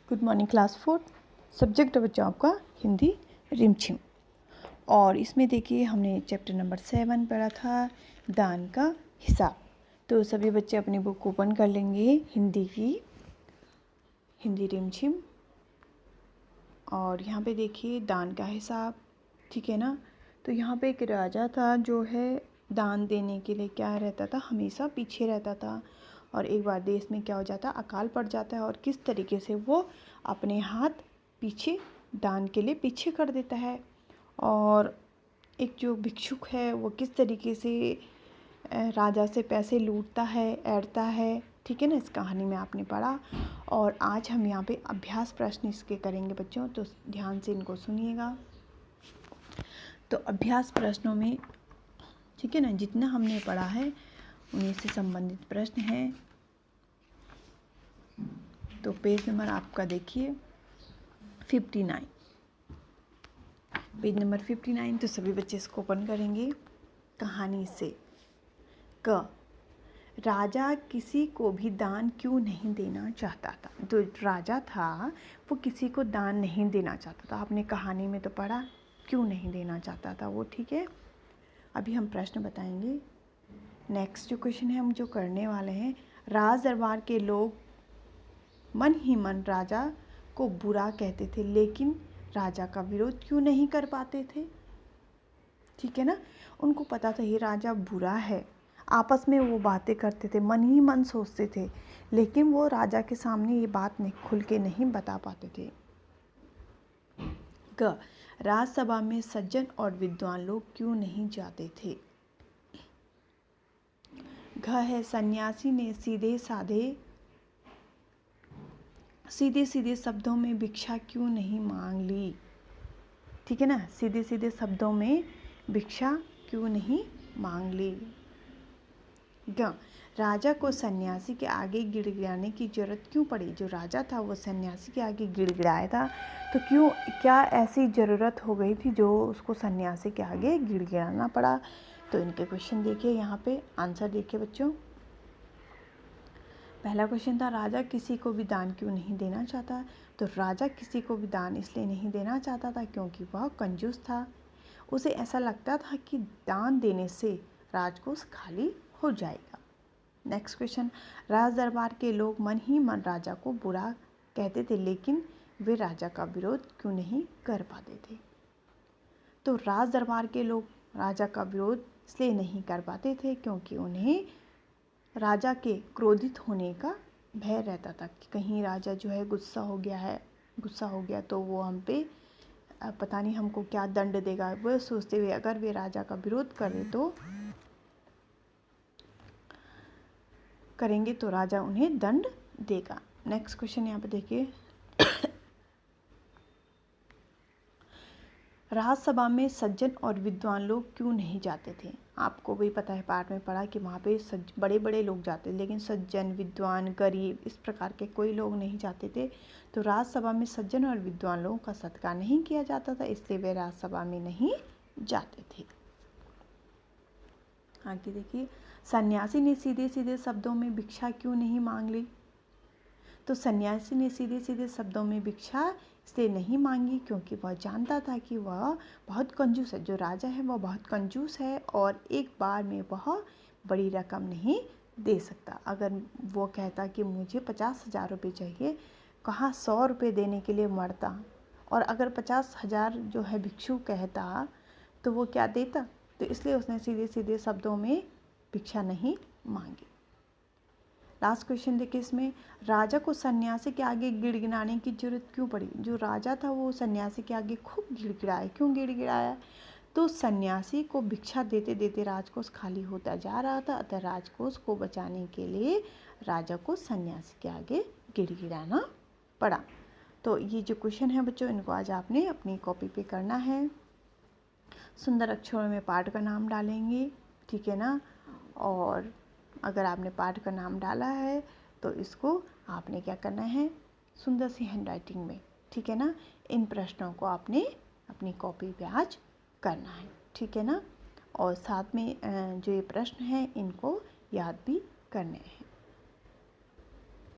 Good morning class 4। Subject बच्चों आपका हिंदी रिमझिम। और इसमें देखिए हमने चैप्टर नंबर 7 पढ़ा था, दान का हिसाब। तो सभी बच्चे अपनी बुक ओपन कर लेंगे, हिंदी की हिंदी रिमझिम। और यहाँ पे देखिए दान का हिसाब, ठीक है ना। तो यहाँ पे एक राजा था जो है दान देने के लिए क्या रहता था, हमेशा पीछे रहता था। और एक बार देश में क्या हो जाता है, अकाल पड़ जाता है और किस तरीके से वो अपने हाथ पीछे दान के लिए पीछे कर देता है। और एक जो भिक्षुक है वो किस तरीके से राजा से पैसे लूटता है, ऐंठता है, ठीक है ना। इस कहानी में आपने पढ़ा। और आज हम यहाँ पे अभ्यास प्रश्न इसके करेंगे बच्चों, तो ध्यान से इनको सुनिएगा। तो अभ्यास प्रश्नों में, ठीक है ना, जितना हमने पढ़ा है उन्हीं से संबंधित प्रश्न हैं। तो पेज नंबर आपका देखिए 59, पेज नंबर 59। तो सभी बच्चे इसको ओपन करेंगे। कहानी से क, राजा किसी को भी दान क्यों नहीं देना चाहता था। तो राजा था वो किसी को दान नहीं देना चाहता था। आपने कहानी में तो पढ़ा क्यों नहीं देना चाहता था वो, ठीक है। अभी हम प्रश्न बताएंगे। नेक्स्ट जो क्वेश्चन है हम जो करने वाले हैं, राज दरबार के लोग मन ही मन राजा को बुरा कहते थे, लेकिन राजा का विरोध क्यों नहीं कर पाते थे, ठीक है ना। उनको पता था ये राजा बुरा है, आपस में वो बातें करते थे, मन ही मन सोचते थे, लेकिन वो राजा के सामने ये बात नहीं खुल के नहीं बता पाते थे। ग, राजसभा में सज्जन और विद्वान लोग क्यों नहीं जाते थे। घ है, सन्यासी ने सीधे सीधे शब्दों में भिक्षा क्यों नहीं मांग ली, ठीक है ना। सीधे सीधे शब्दों में भिक्षा क्यों नहीं मांग ली। ग, राजा को सन्यासी के आगे गिड़गिड़ाने की जरूरत क्यों पड़ी। जो राजा था वो सन्यासी के आगे गिड़गिड़ाया था, तो क्या ऐसी ज़रूरत हो गई थी जो उसको सन्यासी के आगे गिड़गिड़ाना पड़ा। तो इनके क्वेश्चन देखिए, यहाँ पे आंसर देखिए बच्चों। पहला क्वेश्चन था राजा किसी को भी दान क्यों नहीं देना चाहता। तो राजा किसी को भी दान इसलिए नहीं देना चाहता था क्योंकि वह कंजूस था। उसे ऐसा लगता था कि दान देने से राजकोष खाली हो जाएगा। नेक्स्ट क्वेश्चन, राज दरबार के लोग मन ही मन राजा को बुरा कहते थे, लेकिन वे राजा का विरोध क्यों नहीं कर पाते थे। तो राज दरबार के लोग राजा का विरोध इसलिए नहीं कर पाते थे क्योंकि उन्हें राजा के क्रोधित होने का भय रहता था कि कहीं राजा जो है गुस्सा हो गया तो वो हम पे पता नहीं हमको क्या दंड देगा। वो सोचते हुए अगर वे राजा का विरोध करेंगे तो राजा उन्हें दंड देगा। नेक्स्ट क्वेश्चन यहाँ पे देखिए, राजसभा में सज्जन और विद्वान लोग क्यों नहीं जाते थे। आपको भी पता है, पाठ में पढ़ा कि वहाँ पे बड़े बड़े लोग जाते, लेकिन सज्जन, विद्वान, गरीब इस प्रकार के कोई लोग नहीं जाते थे। तो राजसभा में सज्जन और विद्वान लोगों का सत्कार नहीं किया जाता था, इसलिए वे राजसभा में नहीं जाते थे। आगे देखिए, सन्यासी ने सीधे सीधे शब्दों में भिक्षा क्यों नहीं मांग ली। तो सन्यासी ने सीधे सीधे शब्दों में भिक्षा इसलिए नहीं मांगी क्योंकि वह जानता था कि वह बहुत कंजूस है। जो राजा है वह बहुत कंजूस है और एक बार में वह बड़ी रकम नहीं दे सकता। अगर वो कहता कि मुझे 50,000 रुपये चाहिए, कहाँ 100 रुपये देने के लिए मरता। और अगर 50,000 जो है भिक्षु कहता तो वो क्या देता। तो इसलिए उसने सीधे सीधे शब्दों में भिक्षा नहीं मांगी। लास्ट क्वेश्चन देखिए, इसमें राजा को सन्यासी के आगे गिड़गिड़ाने की जरूरत क्यों पड़ी। जो राजा था वो सन्यासी के आगे खूब गिड़गिड़ाया। क्यों गिड़गिड़ाया, तो सन्यासी को भिक्षा देते देते राजकोष खाली होता जा रहा था, अतः राजकोष को बचाने के लिए राजा को सन्यासी के आगे गिड़गिड़ाना पड़ा। तो ये जो क्वेश्चन है बच्चों, इनको आज आपने अपनी कॉपी पे करना है। सुंदर अक्षरों में पाठ का नाम डालेंगे, ठीक है ना। और अगर आपने पाठ का नाम डाला है तो इसको आपने क्या करना है, सुंदर सी हैंडराइटिंग में, ठीक है ना, इन प्रश्नों को आपने अपनी कॉपी पे आज करना है, ठीक है ना। और साथ में जो ये प्रश्न हैं इनको याद भी करने हैं।